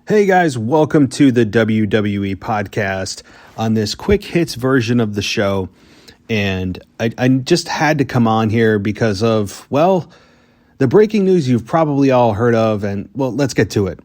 Hey guys, welcome to the WWE podcast on this quick hits version of the show. And I just had to come on here because of, well, the breaking news you've probably all heard of. And, well, let's get to it.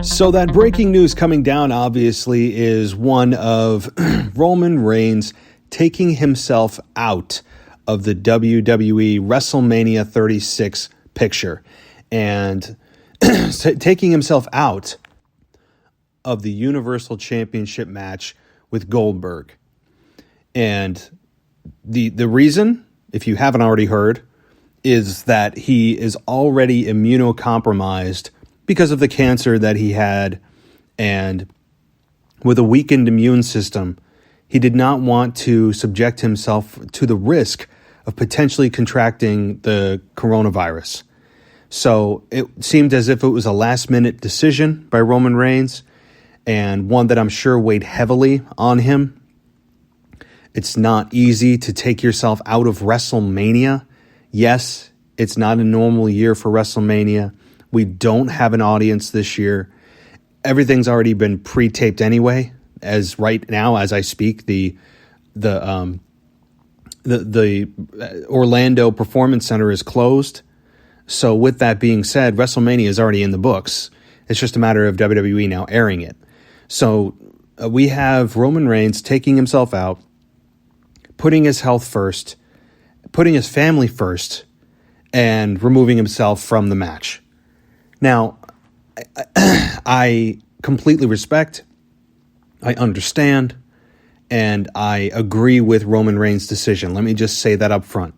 So that breaking news coming down, obviously, is one of Roman Reigns taking himself out of the WWE WrestleMania 36 picture and taking himself out of the Universal Championship match with Goldberg. And the reason, if you haven't already heard, is that he is already immunocompromised because of the cancer that he had, and with a weakened immune system, he did not want to subject himself to the risk of potentially contracting the coronavirus. So it seemed as if it was a last-minute decision by Roman Reigns, and one that I'm sure weighed heavily on him. It's not easy to take yourself out of WrestleMania. Yes, it's not a normal year for WrestleMania. We don't have an audience this year. Everything's already been pre-taped anyway. As right now, as I speak, the Orlando Performance Center is closed. So with that being said, WrestleMania is already in the books. It's just a matter of WWE now airing it. So we have Roman Reigns taking himself out, putting his health first, putting his family first, and removing himself from the match. Now, I completely respect, I understand, and I agree with Roman Reigns' decision. Let me just say that up front.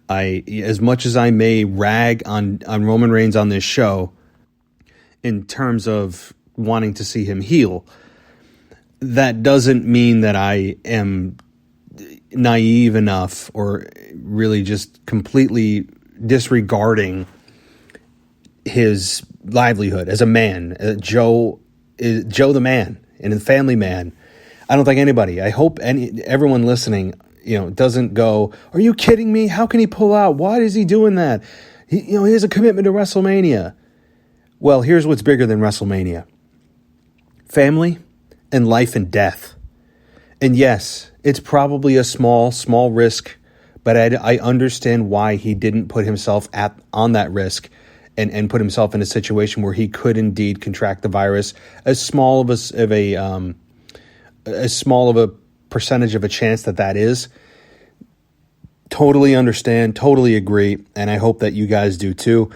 As much as I may rag on Roman Reigns on this show in terms of wanting to see him heal, that doesn't mean that I am naive enough or really just completely disregarding his livelihood as a man. Joe the man and a family man. I don't think anybody, I hope everyone listening, doesn't go, are you kidding me? How can he pull out? Why is he doing that? He has a commitment to WrestleMania. Well, here's what's bigger than WrestleMania. Family and life and death. And yes, it's probably a small risk, but I understand why he didn't put himself on that risk and put himself in a situation where he could indeed contract the virus. As small of a percentage of a chance that is. Totally understand, totally agree, and I hope that you guys do too.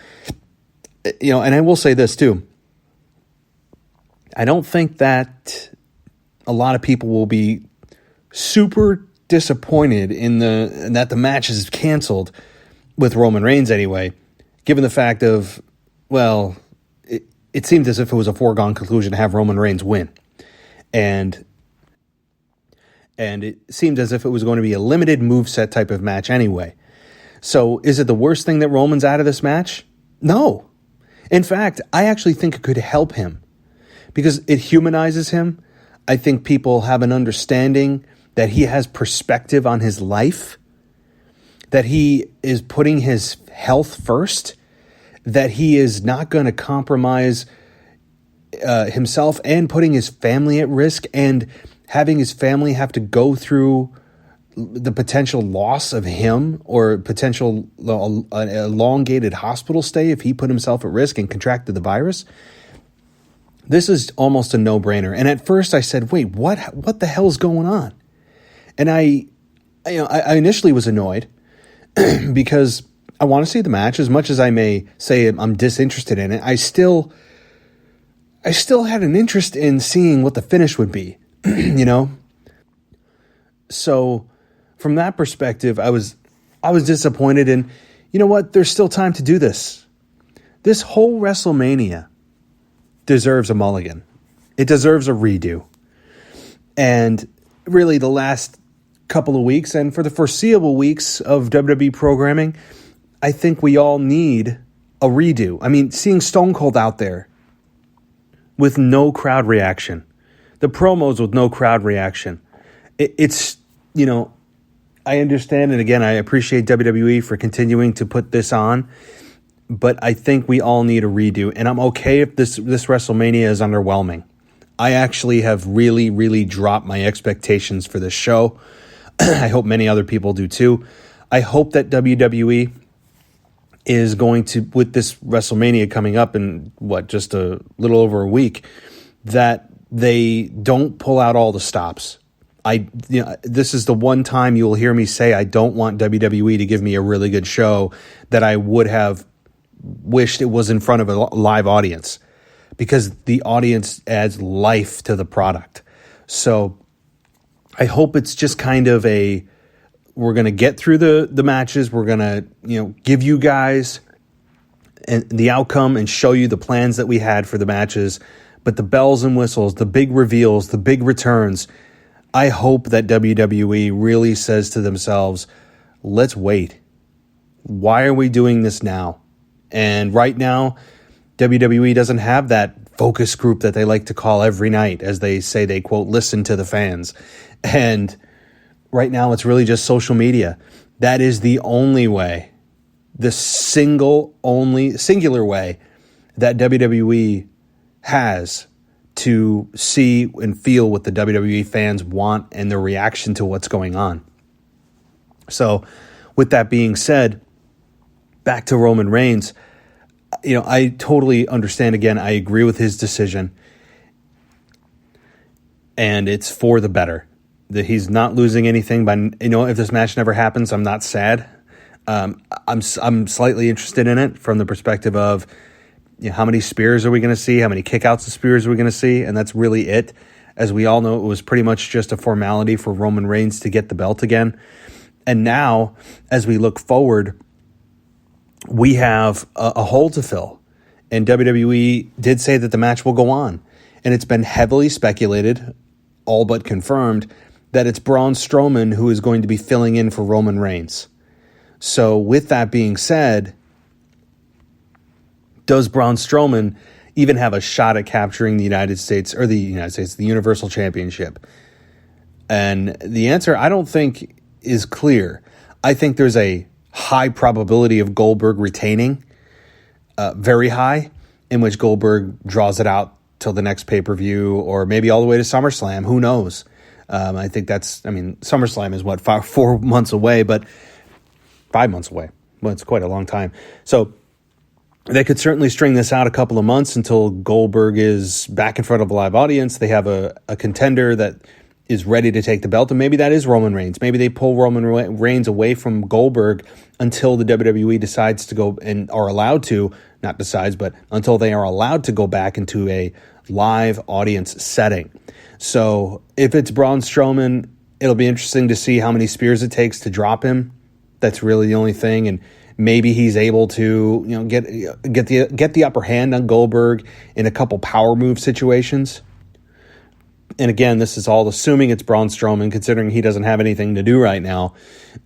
And I will say this too. I don't think that a lot of people will be super disappointed in that the match is canceled with Roman Reigns anyway, given the fact of, well, it seemed as if it was a foregone conclusion to have Roman Reigns win. And it seemed as if it was going to be a limited moveset type of match anyway. So is it the worst thing that Roman's out of this match? No. In fact, I actually think it could help him because it humanizes him. I think people have an understanding that he has perspective on his life, that he is putting his health first, that he is not going to compromise himself and putting his family at risk and having his family have to go through the potential loss of him or potential elongated hospital stay if he put himself at risk and contracted the virus. This is almost a no-brainer. And at first I said, wait, what the hell is going on? And I initially was annoyed because I want to see the match. As much as I may say I'm disinterested in it, I still had an interest in seeing what the finish would be. So from that perspective, I was disappointed, and you know what? There's still time to do this. This whole WrestleMania deserves a mulligan. It deserves a redo. And really the last couple of weeks and for the foreseeable weeks of WWE programming, I think we all need a redo. I mean, seeing Stone Cold out there with no crowd reaction, the promos with no crowd reaction. It's, I understand, and again, I appreciate WWE for continuing to put this on, but I think we all need a redo, and I'm okay if this WrestleMania is underwhelming. I actually have really, really dropped my expectations for this show. I hope many other people do too. I hope that WWE is going to, with this WrestleMania coming up in just a little over a week, that they don't pull out all the stops. This is the one time you will hear me say I don't want WWE to give me a really good show that I would have wished it was in front of a live audience, because the audience adds life to the product. So I hope it's just kind of we're going to get through the matches. We're going to, give you guys the outcome and show you the plans that we had for the matches. But the bells and whistles, the big reveals, the big returns, I hope that WWE really says to themselves, let's wait. Why are we doing this now? And right now, WWE doesn't have that focus group that they like to call every night, as they say they, quote, listen to the fans. And right now, it's really just social media. That is the only way, the singular way that WWE has to see and feel what the WWE fans want and their reaction to what's going on. So with that being said, back to Roman Reigns, I totally understand. Again, I agree with his decision, and it's for the better. That he's not losing anything by, if this match never happens, I'm not sad. I'm slightly interested in it from the perspective of, how many spears are we going to see? How many kickouts of spears are we going to see? And that's really it. As we all know, it was pretty much just a formality for Roman Reigns to get the belt again. And now, as we look forward, we have a hole to fill. And WWE did say that the match will go on. And it's been heavily speculated, all but confirmed, that it's Braun Strowman who is going to be filling in for Roman Reigns. So with that being said, does Braun Strowman even have a shot at capturing the Universal Championship? And the answer, I don't think, is clear. I think there's a high probability of Goldberg retaining, very high, in which Goldberg draws it out till the next pay-per-view, or maybe all the way to SummerSlam. Who knows? I think SummerSlam is 4 months away, but 5 months away. Well, it's quite a long time. So they could certainly string this out a couple of months until Goldberg is back in front of a live audience. They have a contender that is ready to take the belt, and maybe that is Roman Reigns. Maybe they pull Roman Reigns away from Goldberg until the WWE decides to go, and are allowed to, not decides, but until they are allowed to go back into a live audience setting. So if it's Braun Strowman, it'll be interesting to see how many spears it takes to drop him. That's really the only thing, and maybe he's able to, get the upper hand on Goldberg in a couple power move situations. And again, this is all assuming it's Braun Strowman, considering he doesn't have anything to do right now.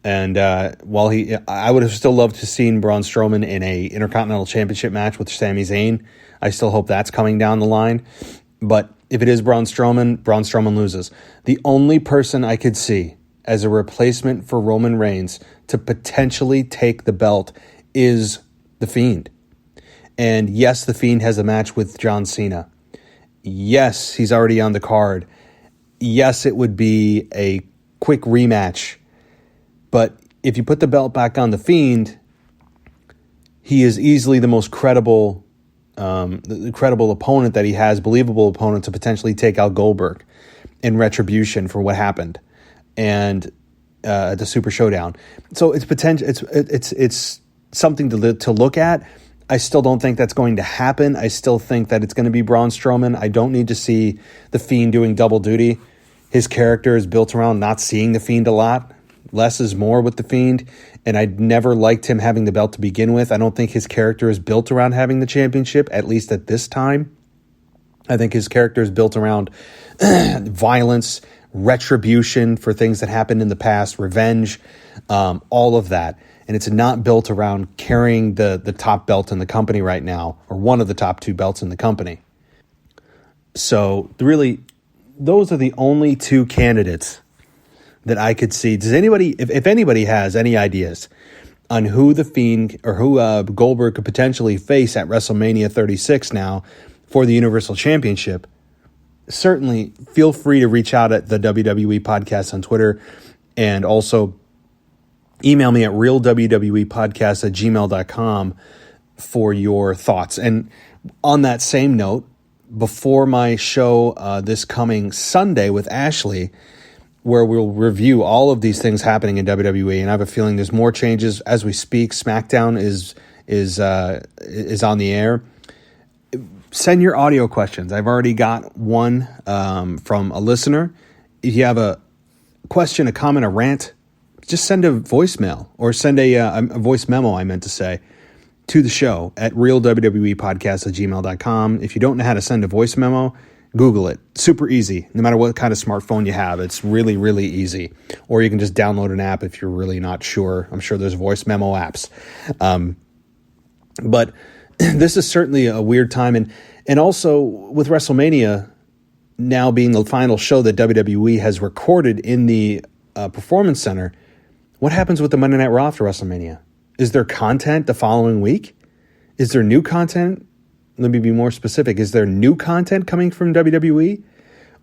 And I would have still loved to seen Braun Strowman in a Intercontinental Championship match with Sami Zayn. I still hope that's coming down the line. But if it is Braun Strowman loses. The only person I could see as a replacement for Roman Reigns to potentially take the belt is The Fiend. And yes, The Fiend has a match with John Cena. Yes, he's already on the card. Yes, it would be a quick rematch. But if you put the belt back on The Fiend, he is easily the most credible opponent that he has, believable opponent to potentially take out Goldberg in retribution for what happened. And the Super Showdown. So it's potential. It's something to look at. I still don't think that's going to happen. I still think that it's going to be Braun Strowman. I don't need to see The Fiend doing double duty. His character is built around not seeing The Fiend a lot. Less is more with The Fiend, and I never liked him having the belt to begin with. I don't think his character is built around having the championship, at least at this time. I think his character is built around violence, retribution for things that happened in the past, revenge, all of that. And it's not built around carrying the top belt in the company right now, or one of the top two belts in the company. So really, those are the only two candidates that I could see. Does anybody, if anybody has any ideas on who The Fiend or who Goldberg could potentially face at WrestleMania 36 now for the Universal Championship, certainly feel free to reach out at the WWE Podcast on Twitter, and also email me at realwwepodcast@gmail.com for your thoughts. And on that same note, before my show this coming Sunday with Ashley, where we'll review all of these things happening in WWE, and I have a feeling there's more changes as we speak. SmackDown is on the air. Send your audio questions. I've already got one from a listener. If you have a question, a comment, a rant, just send a voicemail or send a voice memo, I meant to say, to the show at realwwepodcast@gmail.com. If you don't know how to send a voice memo, Google it. Super easy. No matter what kind of smartphone you have, it's really, really easy. Or you can just download an app if you're really not sure. I'm sure there's voice memo apps. But this is certainly a weird time. And also with WrestleMania now being the final show that WWE has recorded in the Performance Center, what happens with the Monday Night Raw after WrestleMania? Is there content the following week? Is there new content? Let me be more specific. Is there new content coming from WWE?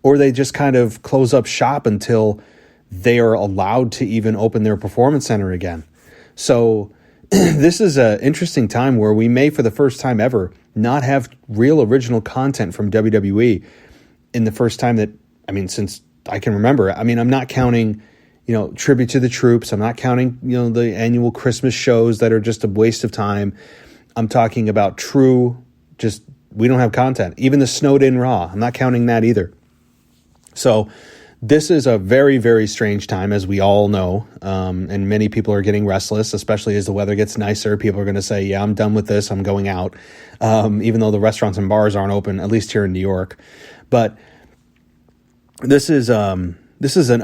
Or they just kind of close up shop until they are allowed to even open their Performance Center again? So this is an interesting time where we may, for the first time ever, not have real original content from WWE in the first time that, since I can remember. I'm not counting, Tribute to the Troops. I'm not counting, the annual Christmas shows that are just a waste of time. I'm talking about true, just, we don't have content. Even the snowed in Raw, I'm not counting that either. So this is a very, very strange time, as we all know, and many people are getting restless, especially as the weather gets nicer. People are going to say, yeah, I'm done with this. I'm going out, even though the restaurants and bars aren't open, at least here in New York. But this is an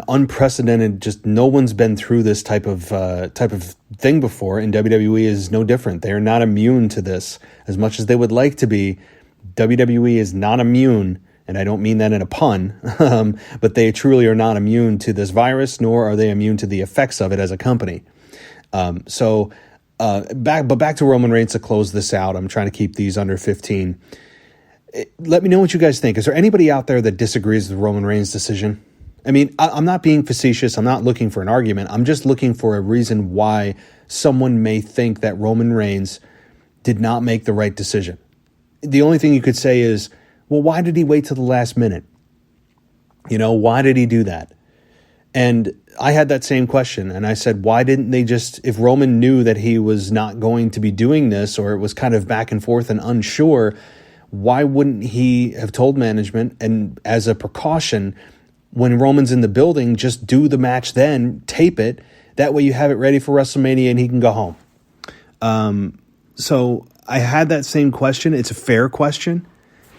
unprecedented, just no one's been through this type of thing before, and WWE is no different. They are not immune to this. As much as they would like to be, WWE is not immune. And I don't mean that in a pun, but they truly are not immune to this virus, nor are they immune to the effects of it as a company. Back to Roman Reigns to close this out. I'm trying to keep these under 15. Let me know what you guys think. Is there anybody out there that disagrees with Roman Reigns' decision? I'm not being facetious. I'm not looking for an argument. I'm just looking for a reason why someone may think that Roman Reigns did not make the right decision. The only thing you could say is, well, why did he wait till the last minute? Why did he do that? And I had that same question. And I said, why didn't they just, if Roman knew that he was not going to be doing this, or it was kind of back and forth and unsure, why wouldn't he have told management, and as a precaution, when Roman's in the building, just do the match then, tape it. That way you have it ready for WrestleMania and he can go home. So I had that same question. It's a fair question.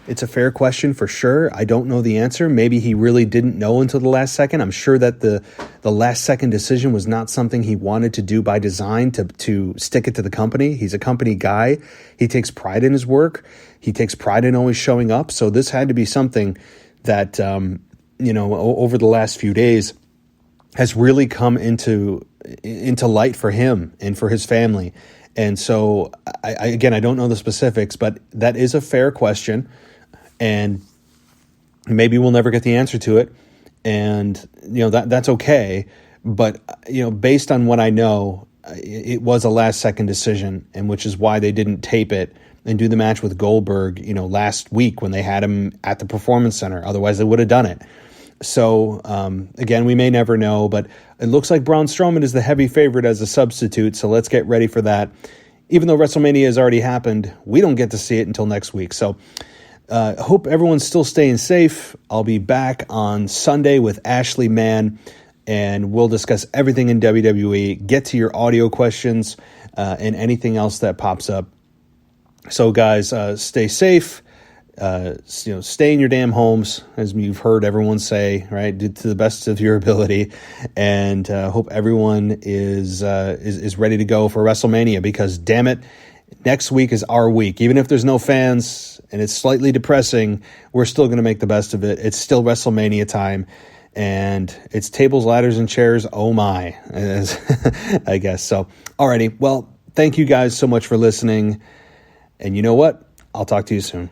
It's a fair question for sure. I don't know the answer. Maybe he really didn't know until the last second. I'm sure that the last second decision was not something he wanted to do by design to stick it to the company. He's a company guy. He takes pride in his work. He takes pride in always showing up. So this had to be something that, over the last few days has really come into light for him and for his family. And so, I don't know the specifics, but that is a fair question. And maybe we'll never get the answer to it. And, that's okay. But, based on what I know, it was a last second decision, and which is why they didn't tape it and do the match with Goldberg, last week when they had him at the Performance Center. Otherwise they would have done it. So, again, we may never know, but it looks like Braun Strowman is the heavy favorite as a substitute. So let's get ready for that. Even though WrestleMania has already happened, we don't get to see it until next week. So, hope everyone's still staying safe. I'll be back on Sunday with Ashley Mann, and we'll discuss everything in WWE, get to your audio questions, and anything else that pops up. So, guys, stay safe. Stay in your damn homes, as you've heard everyone say, right? Do to the best of your ability, and hope everyone is ready to go for WrestleMania, because damn it, next week is our week. Even if there's no fans and it's slightly depressing, we're still going to make the best of it. It's still WrestleMania time, and it's tables, ladders, and chairs. Oh my, I guess. So, alrighty. Well, thank you guys so much for listening. And you know what? I'll talk to you soon.